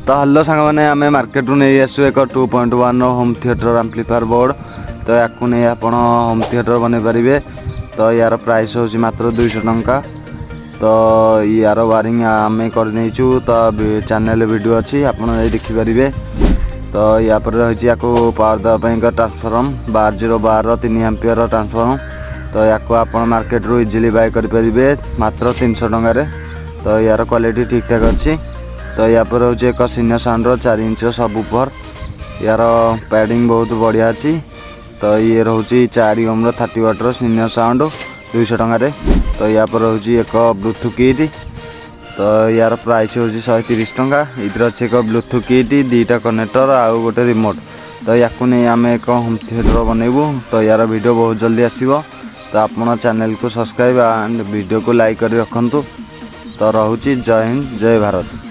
तो हेलो सांग मैंने आम मार्केट रू नहीं आसु एक 2.1 होम थिएटर एम्प्लीफायर बोर्ड। तो या नहीं आप होम थिएटर बन पारे। तो यार प्राइस हूँ मात्र 200 टंका। तो यार वायरिंग आम करनेचु। तो चैनल वीडियो अच्छी आप देखिपारे। तो या रही या पावर देवाई ट्रांसफॉर्म 12 3 एम्पियर ट्रांसफॉर्म। तो या आप मार्केट रू इजिली बाय करें मात्र 300 टंकार। तो यार क्वालिटी ठीक ठाक अच्छी। तो या पर हूँ एक सीनियर साउंड 4 इंच सब ऊपर। यार पैडिंग बहुत बढ़िया अच्छी। तो ये रोचे 4 ओम 30 वाटर सीनियर साउंड 200 टंकार। तो या पर हूँ एक ब्लूटूथ किट। तो यार प्राइस हूँ 130 टंका। इधर अच्छे एक ब्लूटूथ किट 2टा कनेक्टर आउ गोटे रिमोट। तो या नहीं आम एक होम थिएटर बनइबू। तो यार वीडियो बहुत जल्दी आसो। तो आप चैनल को सब्सक्राइब एंड वीडियो को लाइक कर रखु। तो रोचे जय हिंद जय भारत।